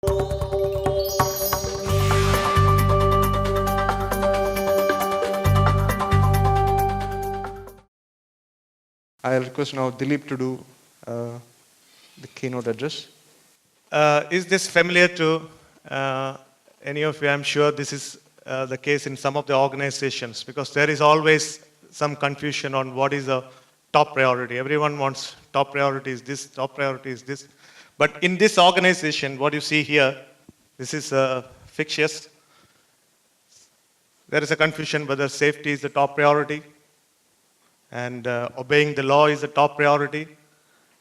I'll request now Dilip to do the keynote address. Is this familiar to any of you? I'm sure this is the case in some of the organizations, because there is always some confusion on what is the top priority. Everyone wants top priority is this, top priority is this. But in this organization, what you see here, this is fictitious. There is a confusion whether safety is the top priority and obeying the law is the top priority.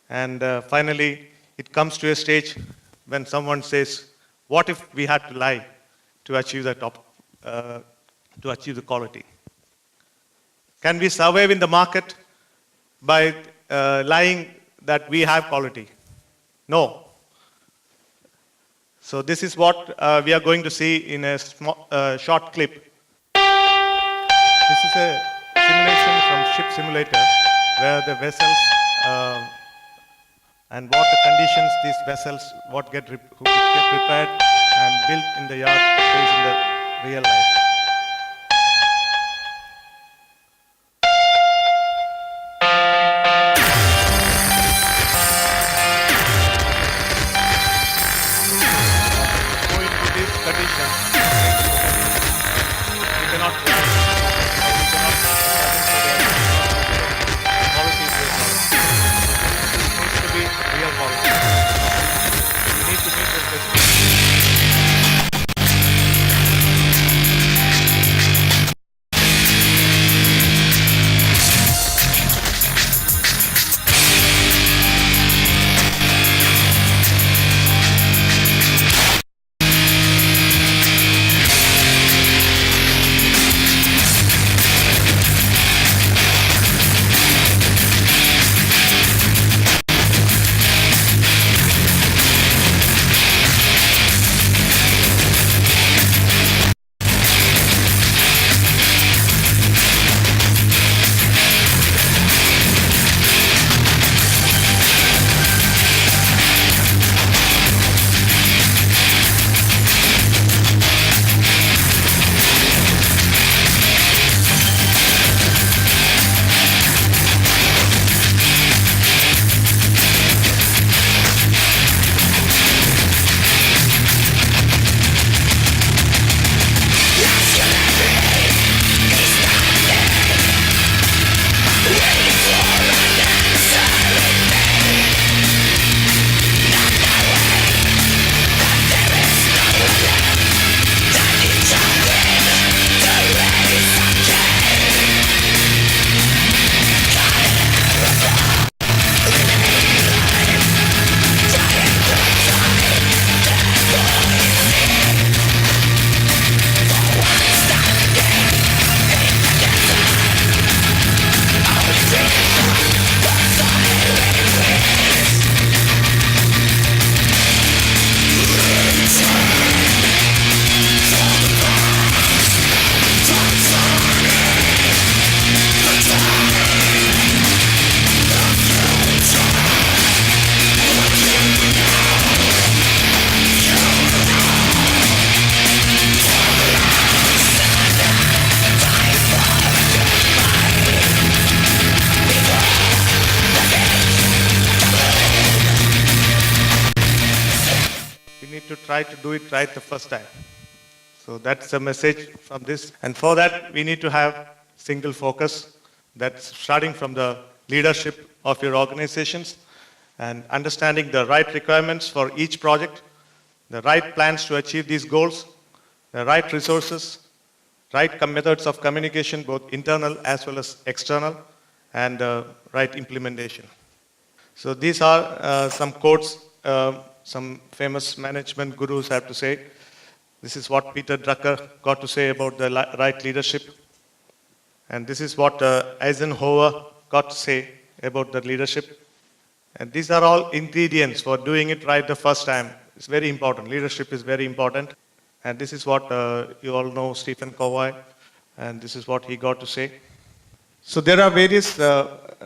And finally, it comes to a stage when someone says, what if we had to lie to achieve the to achieve the quality? Can we survive in the market by lying that we have quality? No. So this is what we are going to see in a short clip. This is a simulation from Ship Simulator, where the vessels and what the conditions these vessels get repaired and built in the yard face in the real life. Go into this condition, we cannot fly. We cannot quality is it needs to be real quality. We need to meet the specifications. We need to try to do it right the first time. So that's the message from this. And for that, we need to have single focus. That's starting from the leadership of your organizations and understanding the right requirements for each project, the right plans to achieve these goals, the right resources, right methods of communication, both internal as well as external, and right implementation. So these are some quotes some famous management gurus have to say. This is what Peter Drucker got to say about the right leadership. And this is what Eisenhower got to say about the leadership. And these are all ingredients for doing it right the first time. It's very important. Leadership is very important. And this is what you all know Stephen Covey, and this is what he got to say. So there are various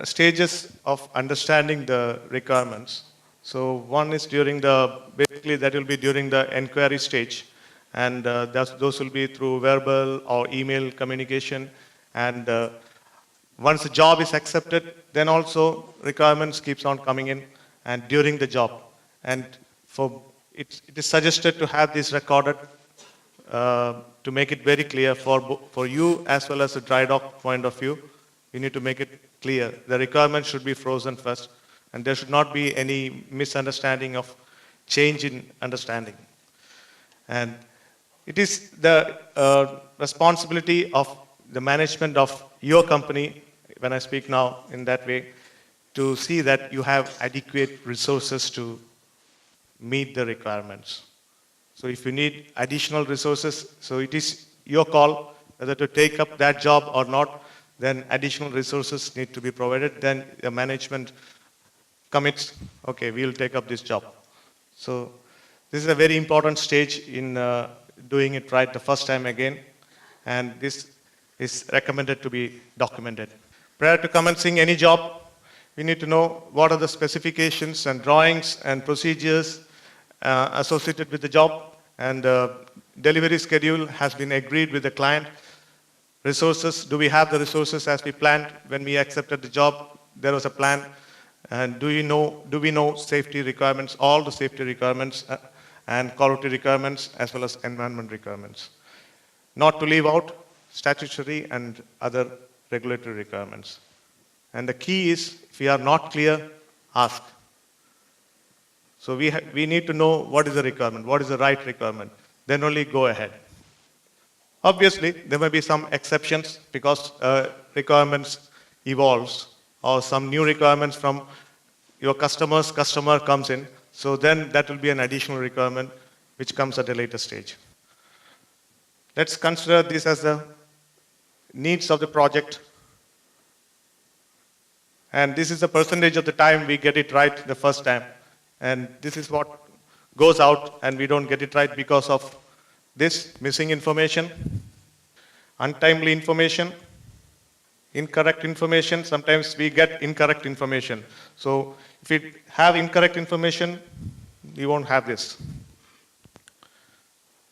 stages of understanding the requirements. So one is basically that will be during the inquiry stage. And those will be through verbal or email communication. And once the job is accepted, then also requirements keeps on coming in and during the job. And it is suggested to have this recorded to make it very clear for you as well as the dry dock point of view. You need to make it clear. The requirement should be frozen first, and there should not be any misunderstanding of change in understanding. And it is the responsibility of the management of your company, when I speak now in that way, to see that you have adequate resources to meet the requirements. So if you need additional resources, so it is your call whether to take up that job or not, then additional resources need to be provided. Then the management commits, okay, we will take up this job. So this is a very important stage in doing it right the first time again, and this is recommended to be documented. Prior to commencing any job, we need to know what are the specifications and drawings and procedures associated with the job, and delivery schedule has been agreed with the client. Resources, do we have the resources as we planned when we accepted the job? There was a plan. And do we know safety requirements, all the safety requirements and quality requirements as well as environment requirements? Not to leave out statutory and other regulatory requirements. And the key is, if we are not clear, ask. So we need to know what is the requirement, what is the right requirement, then only go ahead. Obviously, there may be some exceptions because requirements evolves, or some new requirements from your customer comes in. So then that will be an additional requirement which comes at a later stage. Let's consider this as the needs of the project. And this is the percentage of the time we get it right the first time. And this is what goes out and we don't get it right because of this missing information, untimely information, incorrect information. Sometimes we get incorrect information. So if we have incorrect information, we won't have this.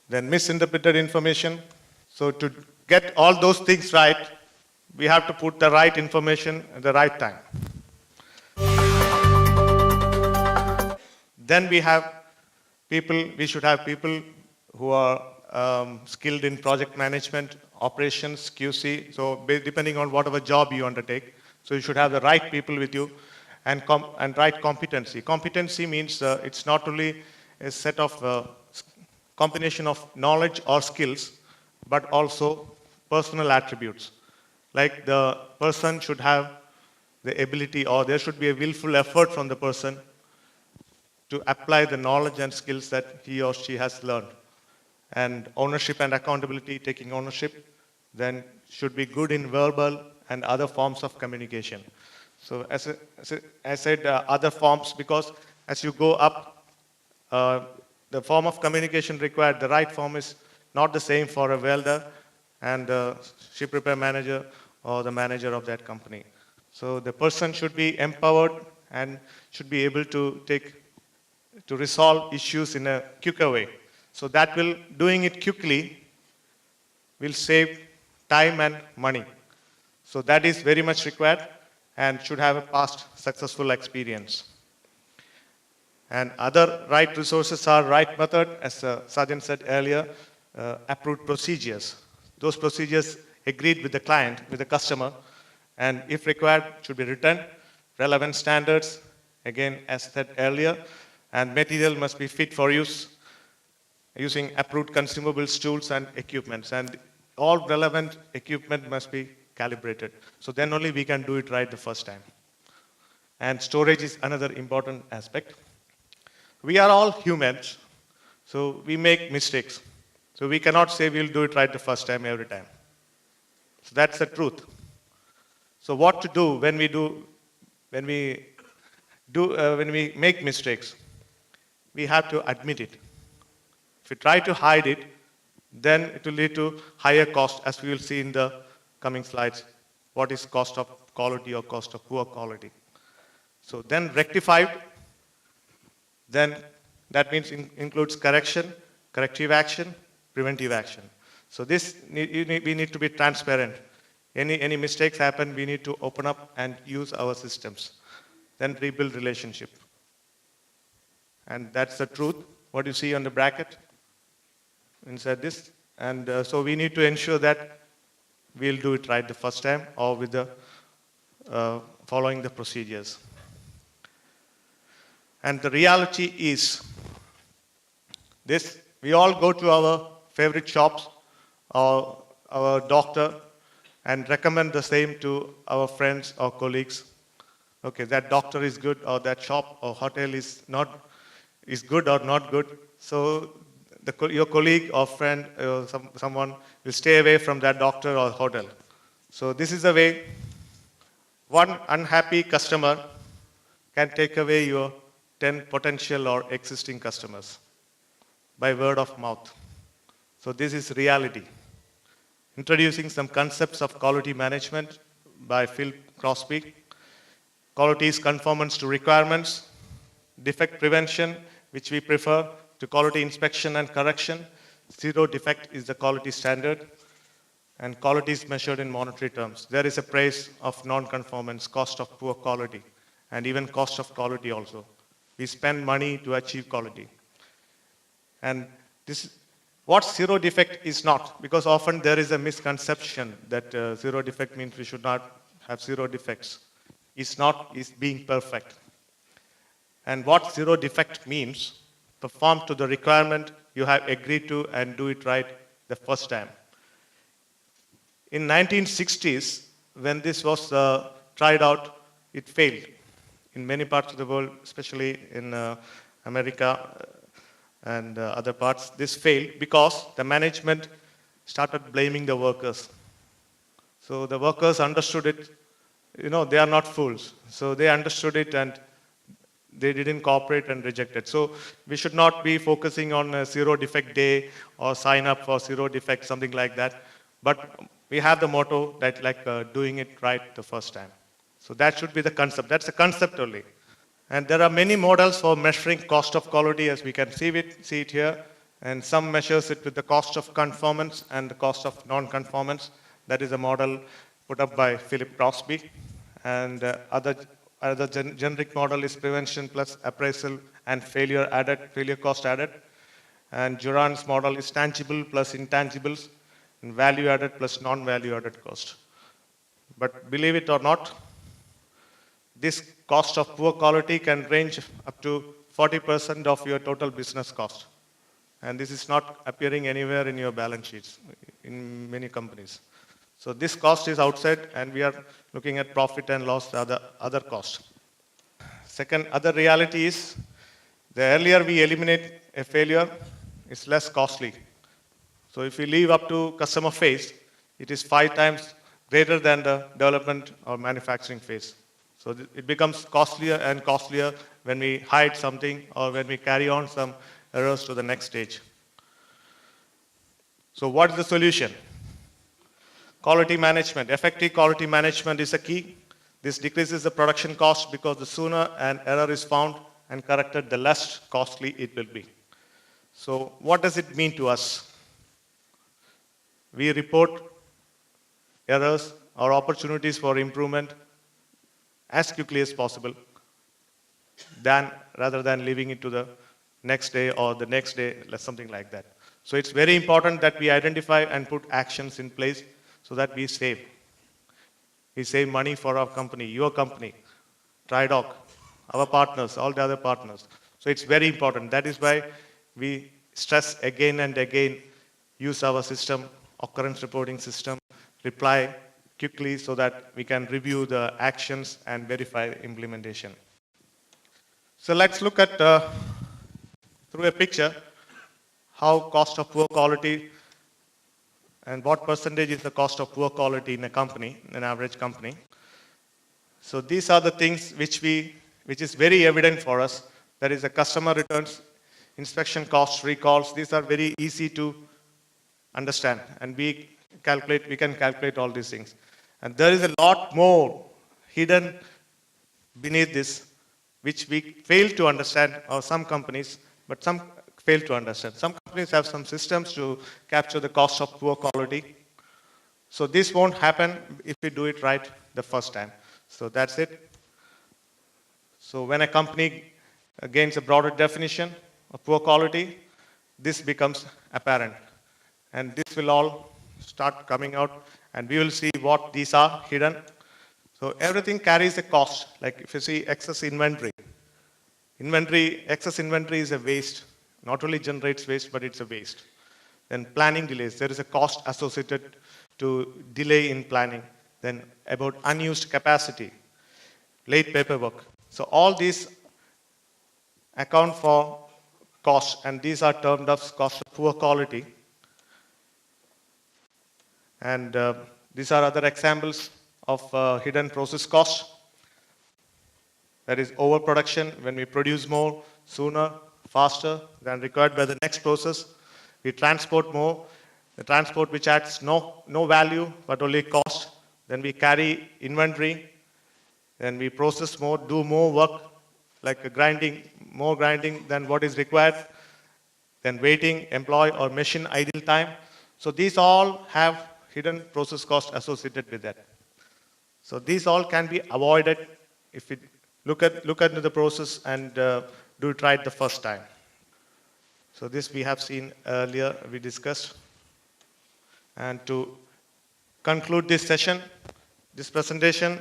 Then misinterpreted information. So to get all those things right, we have to put the right information at the right time. Then we should have people who are skilled in project management, operations, QC, so depending on whatever job you undertake. So you should have the right people with you and right competency. Competency means it's not only a set of combination of knowledge or skills, but also personal attributes. Like the person should have the ability, or there should be a willful effort from the person to apply the knowledge and skills that he or she has learned. And ownership and accountability, taking ownership, then should be good in verbal and other forms of communication. So as I said, other forms, because as you go up, the form of communication required, the right form is not the same for a welder and ship repair manager or the manager of that company. So the person should be empowered and should be able to resolve issues in a quicker way. So doing it quickly will save time and money. So that is very much required and should have a past successful experience. And other right resources are right method, as Sajan said earlier, approved procedures. Those procedures agreed with the client, with the customer, and if required, should be written. Relevant standards, again, as said earlier, and material must be fit for use, using approved consumables, tools, and equipments. And all relevant equipment must be calibrated. So then only we can do it right the first time. And storage is another important aspect. We are all humans, so we make mistakes. So we cannot say we'll do it right the first time every time. So that's the truth. So what to do when we make mistakes? We have to admit it. If we try to hide it, then it will lead to higher cost, as we will see in the coming slides. What is cost of quality or cost of poor quality? So then rectify it, then that means includes correction, corrective action, preventive action. So we need to be transparent. Any mistakes happen, we need to open up and use our systems. Then rebuild relationship. And that's the truth. What you see on the bracket inside this. And so we need to ensure that we'll do it right the first time or with the following the procedures. And the reality is this: we all go to our favorite shops or our doctor and recommend the same to our friends or colleagues. Okay, that doctor is good, or that shop or hotel is good or not good. So your colleague or friend or someone will stay away from that doctor or hotel. So this is the way one unhappy customer can take away your 10 potential or existing customers by word of mouth. So this is reality. Introducing some concepts of quality management by Phil Crosby. Quality is conformance to requirements. Defect prevention, which we prefer to quality inspection and correction. Zero defect is the quality standard. And quality is measured in monetary terms. There is a price of non-conformance, cost of poor quality, and even cost of quality also. We spend money to achieve quality. And what zero defect is not, because often there is a misconception that zero defect means we should not have zero defects. It's being perfect. And what zero defect means, perform to the requirement you have agreed to and do it right the first time. In 1960s, when this was tried out, it failed. In many parts of the world, especially in America and other parts, this failed because the management started blaming the workers. So the workers understood it. They are not fools. So they understood it and they didn't cooperate and rejected. So we should not be focusing on a zero defect day or sign up for zero defect, something like that. But we have the motto that doing it right the first time. So that should be the concept. That's the concept only. And there are many models for measuring cost of quality, as we can see it here. And some measures it with the cost of conformance and the cost of non-conformance. That is a model put up by Philip Crosby. And other generic model is prevention plus appraisal and failure cost added. And Juran's model is tangible plus intangibles, and value added plus non-value added cost. But believe it or not, this cost of poor quality can range up to 40% of your total business cost. And this is not appearing anywhere in your balance sheets in many companies. So this cost is outside, and we are looking at profit and loss, other costs. Second, other reality is, the earlier we eliminate a failure, it's less costly. So if we leave up to customer phase, it is 5 times greater than the development or manufacturing phase. So it becomes costlier and costlier when we hide something or when we carry on some errors to the next stage. So what is the solution? Quality management. Effective quality management is a key. This decreases the production cost because the sooner an error is found and corrected, the less costly it will be. So what does it mean to us? We report errors or opportunities for improvement as quickly as possible, rather than leaving it to the next day or the next day, something like that. So it's very important that we identify and put actions in place so that we save. We save money for our company, your company, TriDoc, our partners, all the other partners. So it's very important. That is why we stress again and again, use our system, occurrence reporting system, reply quickly so that we can review the actions and verify implementation. So let's look at, through a picture, how cost of poor quality and what percentage is the cost of poor quality in a company, an average company. So these are the things which is very evident for us. That is the customer returns, inspection costs, recalls. These are very easy to understand, and we can calculate all these things. And there is a lot more hidden beneath this which we fail to understand, or some companies, but some fail to understand. Some companies have some systems to capture the cost of poor quality. So this won't happen if we do it right the first time. So that's it. So when a company gains a broader definition of poor quality, this becomes apparent. And this will all start coming out, and we will see what these are hidden. So everything carries a cost. Like if you see excess inventory, excess inventory is a waste. Not only generates waste, but it's a waste. Then planning delays. There is a cost associated to delay in planning. Then about unused capacity, late paperwork. So all these account for cost, and these are termed as cost of poor quality. And these are other examples of hidden process costs. That is overproduction, when we produce more, sooner, faster than required by the next process. We transport more, the transport which adds no value but only cost. Then we carry inventory. Then we process more, do more work, like grinding, more grinding than what is required. Then waiting, employee or machine idle time. So these all have hidden process cost associated with that. So these all can be avoided if we look at the process and do it right the first time. So this we have seen earlier, we discussed. And to conclude this session, this presentation,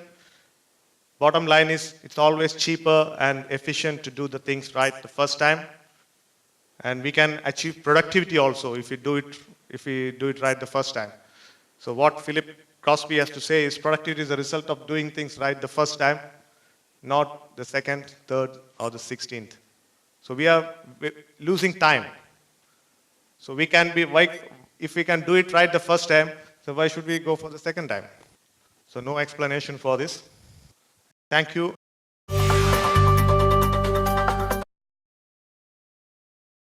bottom line is it's always cheaper and efficient to do the things right the first time. And we can achieve productivity also if we do it right the first time. So what Philip Crosby has to say is productivity is a result of doing things right the first time, not the second, third, or the 16th. So we're losing time. So if we can do it right the first time, so why should we go for the second time? So no explanation for this. Thank you.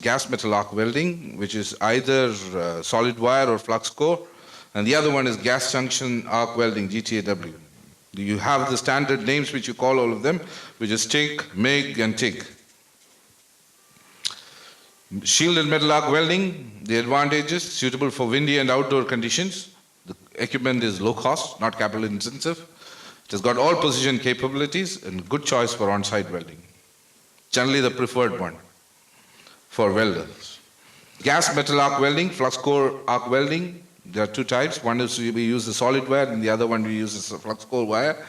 Gas metal arc welding, which is either solid wire or flux core, and the other one is gas junction arc welding, GTAW. You have the standard names which you call all of them, which is TIG, MIG, and TIG. Shielded metal arc welding, the advantages, suitable for windy and outdoor conditions. The equipment is low cost, not capital intensive. It has got all position capabilities and good choice for on-site welding. Generally the preferred one for welders. Gas metal arc welding, flux core arc welding, there are two types. One is we use the solid wire and the other one we use the flux core wire.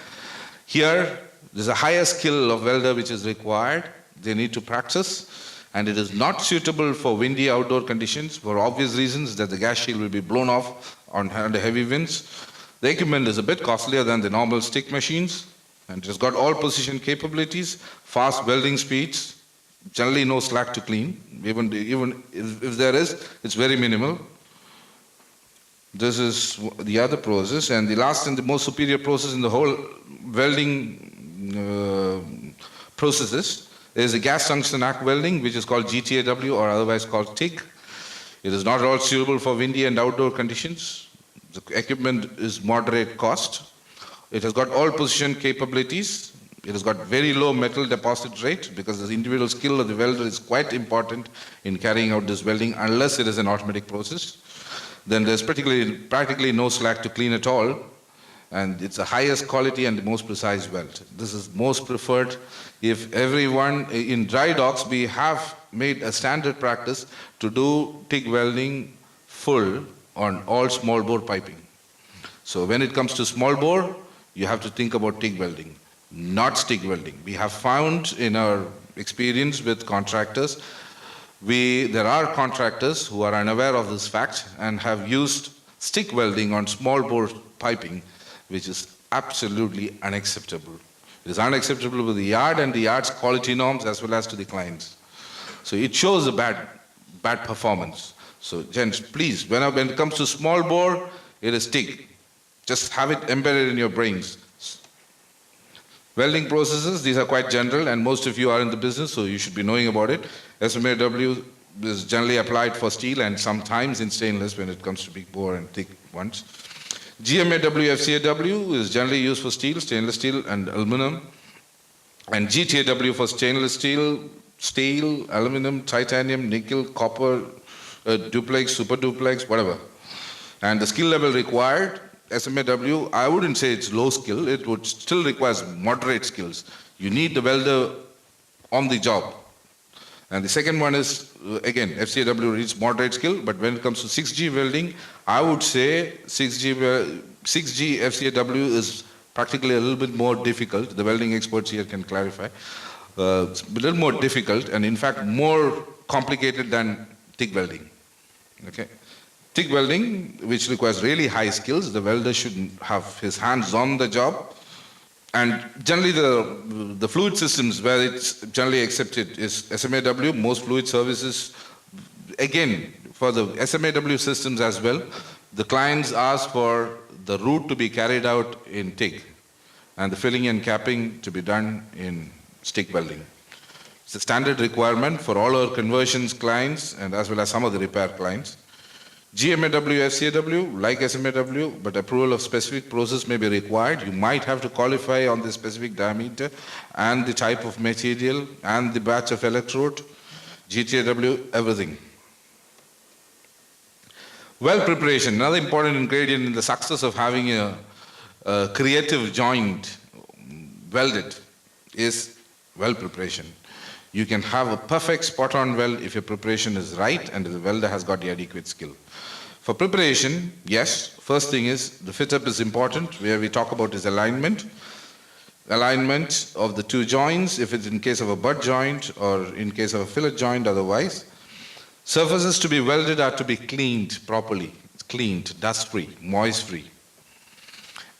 Here, there's a higher skill of welder which is required. They need to practice, and it is not suitable for windy outdoor conditions for obvious reasons that the gas shield will be blown off under heavy winds. The equipment is a bit costlier than the normal stick machines, and it has got all position capabilities, fast welding speeds, generally no slack to clean. Even if there is, it's very minimal. This is the other process, and the last and the most superior process in the whole welding processes is the gas junction arc welding, which is called GTAW or otherwise called TIG. It is not at all suitable for windy and outdoor conditions. The equipment is moderate cost. It has got all position capabilities. It has got very low metal deposit rate because the individual skill of the welder is quite important in carrying out this welding unless it is an automatic process. Then there's practically no slack to clean at all, and it's the highest quality and the most precise weld. This is most preferred. If everyone in dry docks, we have made a standard practice to do TIG welding full on all small bore piping. So when it comes to small bore, you have to think about TIG welding, not stick welding. We have found in our experience with contractors, there are contractors who are unaware of this fact and have used stick welding on small bore piping, which is absolutely unacceptable. It is unacceptable with the yard and the yard's quality norms as well as to the clients. So it shows a bad performance. So gents, please, when it comes to small bore, it is TIG. Just have it embedded in your brains. Welding processes, these are quite general, and most of you are in the business, so you should be knowing about it. SMAW is generally applied for steel and sometimes in stainless when it comes to big bore and thick ones. GMAW, FCAW is generally used for steel, stainless steel, and aluminum. And GTAW for stainless steel, aluminum, titanium, nickel, copper, duplex, super duplex, whatever. And the skill level required, SMAW, I wouldn't say it's low skill, it would still requires moderate skills. You need the welder on the job. And the second one is, again, FCAW reads moderate skill, but when it comes to 6G welding, I would say 6G FCAW is practically a little bit more difficult. The welding experts here can clarify. It's a little more difficult and in fact more complicated than TIG welding. Okay. TIG welding, which requires really high skills, the welder should have his hands on the job. And generally the fluid systems where it's generally accepted is SMAW, most fluid services. Again, for the SMAW systems as well, the clients ask for the route to be carried out in TIG and the filling and capping to be done in stick welding. It's a standard requirement for all our conversions clients and as well as some of the repair clients. GMAW, FCAW, like SMAW, but approval of specific process may be required. You might have to qualify on the specific diameter and the type of material and the batch of electrode, GTAW, everything. Weld preparation, another important ingredient in the success of having a creative joint welded is weld preparation. You can have a perfect spot-on weld if your preparation is right and the welder has got the adequate skill. For preparation, yes, first thing is the fit-up is important, where we talk about is alignment. Alignment of the two joints, if it's in case of a butt joint or in case of a fillet joint otherwise. Surfaces to be welded are to be cleaned properly, cleaned, dust-free, moist-free.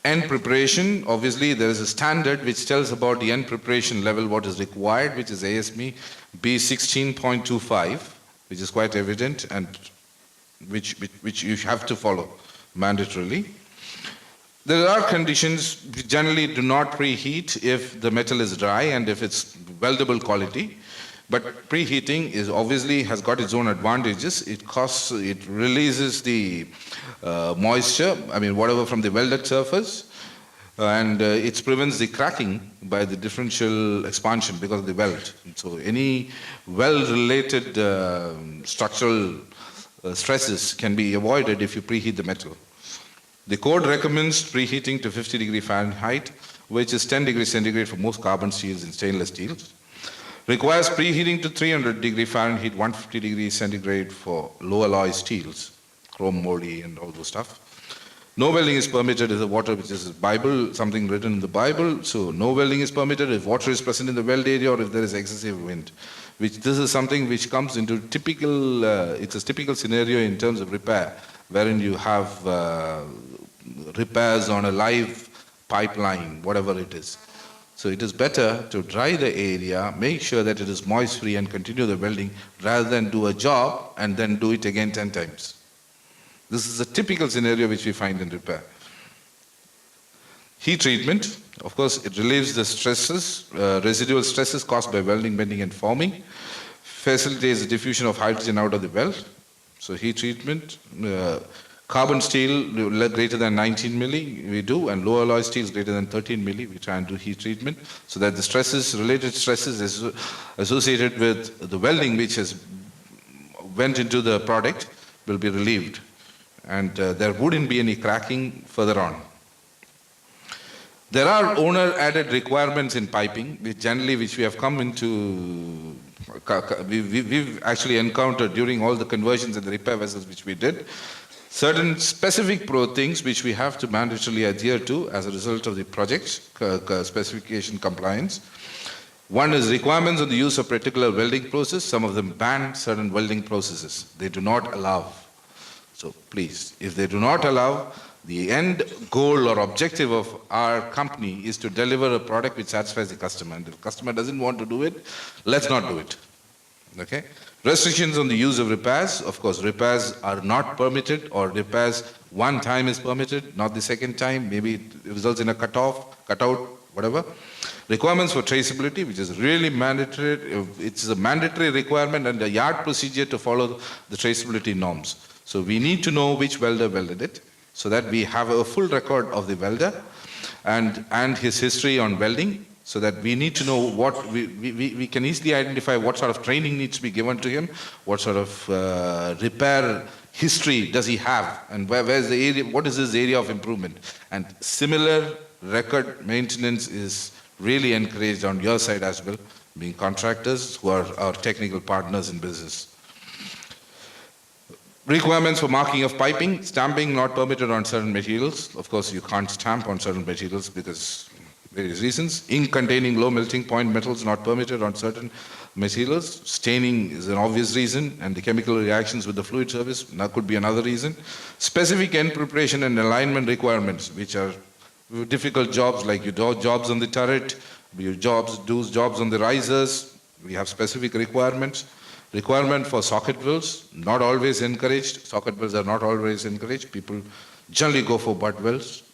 End preparation, obviously there is a standard which tells about the end preparation level, what is required, which is ASME B16.25, which is quite evident and which you have to follow mandatorily. There are conditions we generally do not preheat if the metal is dry and if it's weldable quality. But preheating is obviously has got its own advantages. It releases the moisture, whatever from the welded surface, and it prevents the cracking by the differential expansion because of the weld. So any weld-related structural stresses can be avoided if you preheat the metal. The code recommends preheating to 50 degrees Fahrenheit, which is 10 degrees centigrade for most carbon steels and stainless steels. Requires preheating to 300 degrees Fahrenheit, 150 degrees centigrade for low alloy steels, chrome moly and all those stuff. No welding is permitted if the water, which is Bible, something written in the Bible. So no welding is permitted if water is present in the weld area or if there is excessive wind. This is something which comes into typical, it's a typical scenario in terms of repair, wherein you have repairs on a live pipeline, whatever it is. So it is better to dry the area, make sure that it is moist free and continue the welding rather than do a job and then do it again 10 times. This is a typical scenario which we find in repair. Heat treatment, of course, it relieves the stresses, residual stresses caused by welding, bending and forming, facilitates the diffusion of hydrogen out of the weld. So heat treatment, carbon steel greater than 19 milli we do, and low alloy steels greater than 13 milli we try and do heat treatment so that the stresses, related stresses associated with the welding which has went into the product will be relieved, and there wouldn't be any cracking further on. There are owner added requirements in piping which we have come into, we've actually encountered during all the conversions and the repair vessels which we did. Certain specific things which we have to mandatorily adhere to as a result of the project specification compliance. One is requirements on the use of particular welding process. Some of them ban certain welding processes. They do not allow. So please, if they do not allow, the end goal or objective of our company is to deliver a product which satisfies the customer. And if the customer doesn't want to do it, let's not do it. Okay? Restrictions on the use of repairs. Of course, repairs are not permitted, or repairs one time is permitted, not the second time. Maybe it results in a cutout, whatever. Requirements for traceability, which is really mandatory. It's a mandatory requirement and a yard procedure to follow the traceability norms. So we need to know which welder welded it, so that we have a full record of the welder and his history on welding. so that we need to know what, we can easily identify what sort of training needs to be given to him, what sort of repair history does he have, and where's the area, what is his area of improvement. And similar record maintenance is really encouraged on your side as well, being contractors who are our technical partners in business. Requirements for marking of piping, stamping not permitted on certain materials. Of course, you can't stamp on certain materials because various reasons. Ink containing low melting point metals not permitted on certain materials. Staining is an obvious reason, and the chemical reactions with the fluid service that could be another reason. Specific end preparation and alignment requirements, which are difficult jobs, like you do jobs on the turret, do jobs on the risers. We have specific requirements. Requirement for socket welds, not always encouraged. Socket welds are not always encouraged. People generally go for butt welds.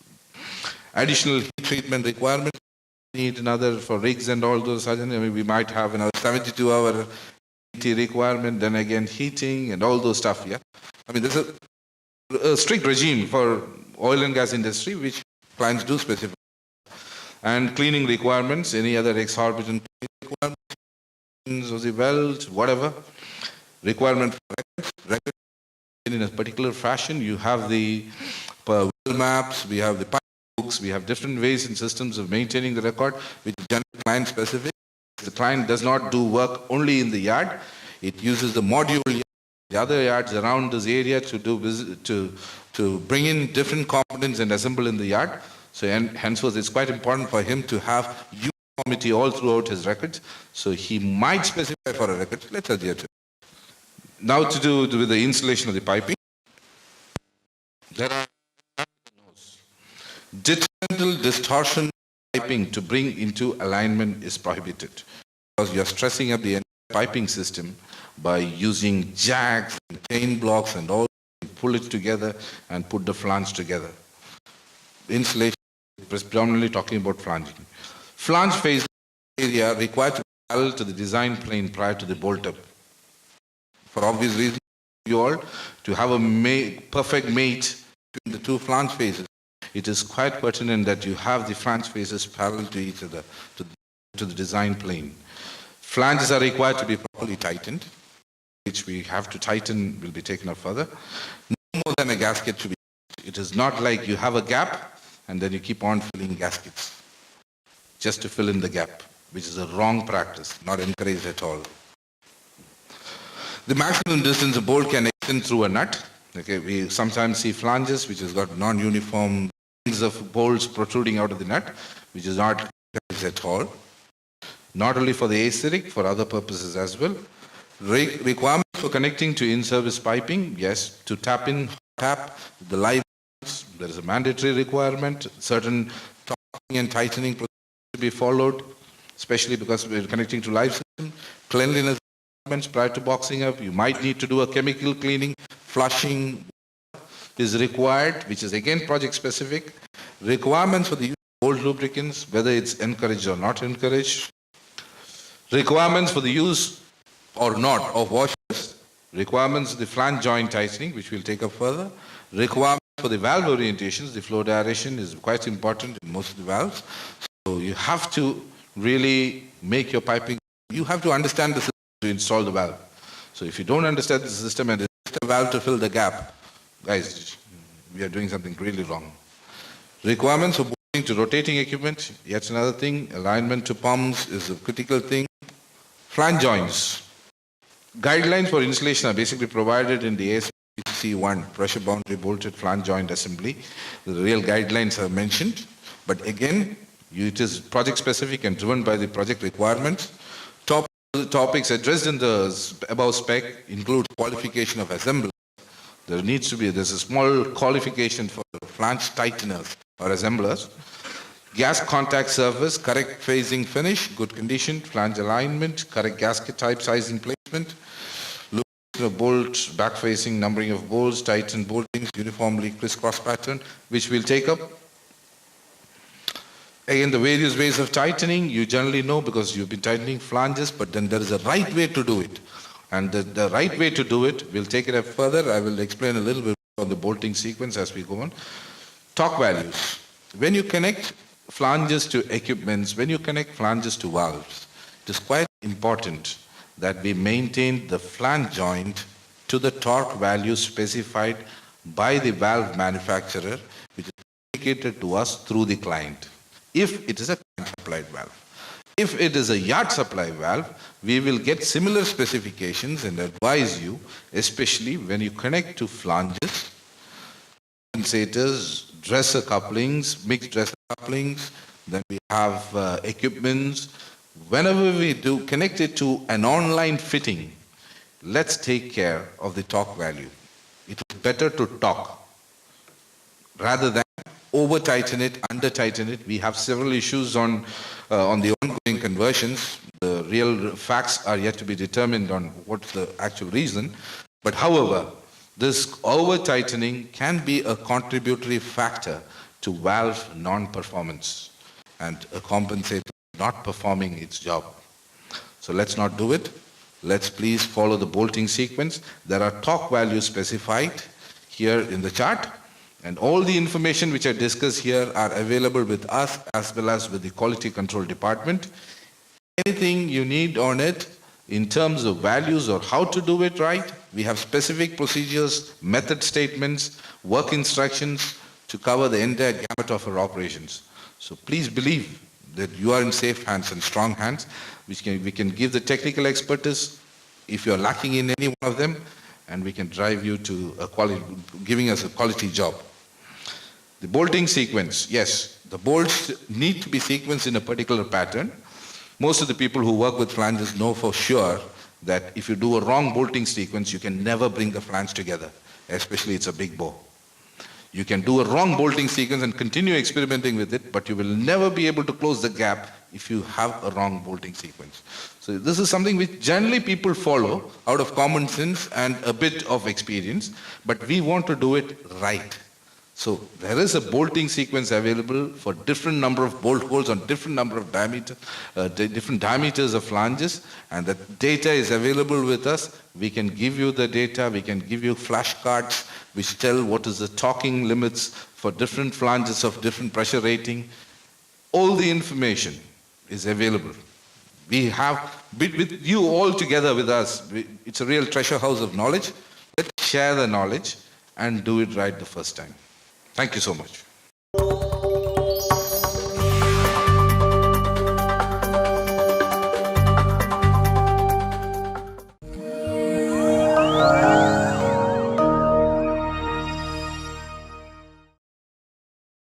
Additional heat treatment requirement, need another for rigs and all those. We might have another 72-hour heat requirement, then again heating and all those stuff, yeah. I mean, there's a strict regime for oil and gas industry, which clients do specify. And cleaning requirements, any other exorbitant requirements, or the welds, whatever. Requirement for records in a particular fashion. You have the well maps, we have the pipe books, we have different ways and systems of maintaining the record, which is generally client specific. The client does not do work only in the yard. It uses the module, the other yards around this area to bring in different components and assemble in the yard. So henceforth, it's quite important for him to have uniformity all throughout his records. So he might specify for a record. Let's adhere to it. Now to do with the installation of the piping. There are detrimental distortion piping to bring into alignment is prohibited, because you are stressing up the entire piping system by using jacks and chain blocks and all, pull it together and put the flange together. Installation is predominantly talking about flanging. Flange phase area required to be parallel to the design plane prior to the bolt up. For obvious reasons, you all, to have a perfect mate between the two flange phases, it is quite pertinent that you have the flange phases parallel to each other, to the design plane. Flanges are required to be properly tightened, which we have to tighten, will be taken up further. No more than a gasket to be. It is not like you have a gap and then you keep on filling gaskets just to fill in the gap, which is a wrong practice, not encouraged at all. The maximum distance a bolt can extend through a nut. Okay, we sometimes see flanges which has got non-uniform rings of bolts protruding out of the nut, which is not encouraged at all. Not only for the aesthetic, for other purposes as well. Requirements for connecting to in-service piping, yes, to tap the live. There is a mandatory requirement. Certain torquing and tightening procedures to be followed, especially because we're connecting to live system. Cleanliness requirements prior to boxing up. You might need to do a chemical cleaning, flushing is required, which is again project specific. Requirements for the use of gold lubricants, whether it's encouraged or not encouraged. Requirements for the use or not of washers. Requirements of the flange joint tightening, which we'll take up further. Requirements for the valve orientations. The flow direction is quite important in most of the valves. So you have to really make your piping, you have to understand the system to install the valve. So if you don't understand the system and it's a valve to fill the gap, guys, we are doing something really wrong. Requirements for bolting to rotating equipment, yet another thing. Alignment to pumps is a critical thing. Flange joints. Guidelines for installation are basically provided in the ASPC1, pressure boundary bolted flange joint assembly. The real guidelines are mentioned, but again, it is project specific and driven by the project requirements. Topics addressed in the above spec include qualification of assemblers. There's a small qualification for flange tighteners or assemblers. Gas contact surface, correct phasing finish, good condition, flange alignment, correct gasket type, sizing placement, location of bolts, back facing, numbering of bolts, tighten boltings, uniformly crisscross pattern, which we'll take up. Again, the various ways of tightening, you generally know because you've been tightening flanges, but then there is a right way to do it. And the right way to do it, we'll take it up further. I will explain a little bit on the bolting sequence as we go on. Torque values. When you connect flanges to equipments, when you connect flanges to valves, it is quite important that we maintain the flange joint to the torque value specified by the valve manufacturer, which is communicated to us through the client, if it is a client supplied valve. If it is a yard supply valve, we will get similar specifications and advise you, especially when you connect to flanges, compensators, dresser couplings, mixed dresser couplings, then we have equipments. Whenever we do connect it to an online fitting, let's take care of the torque value. It is better to torque rather than over tighten it, under tighten it. We have several issues on the ongoing conversions. The real facts are yet to be determined on what's the actual reason. But however, this over tightening can be a contributory factor to valve non-performance and a compensator not performing its job. So let's not do it. Let's please follow the bolting sequence. There are torque values specified here in the chart, and all the information which I discuss here are available with us as well as with the quality control department. Anything you need on it in terms of values or how to do it right, we have specific procedures, method statements, work instructions to cover the entire gamut of our operations. So please believe that you are in safe hands and strong hands, which we can give the technical expertise if you are lacking in any one of them, and we can drive you to a quality, giving us a quality job. The bolting sequence, yes, the bolts need to be sequenced in a particular pattern. Most of the people who work with flanges know for sure that if you do a wrong bolting sequence, you can never bring the flange together, especially it's a big bow. You can do a wrong bolting sequence and continue experimenting with it, but you will never be able to close the gap if you have a wrong bolting sequence. So this is something which generally people follow out of common sense and a bit of experience, but we want to do it right. So there is a bolting sequence available for different number of bolt holes on different number of different diameters of flanges, and the data is available with us. We can give you the data, we can give you flashcards which tell what is the torquing limits for different flanges of different pressure rating. All the information is available. We have, with you all together with us, it's a real treasure house of knowledge. Let's share the knowledge and do it right the first time. Thank you so much.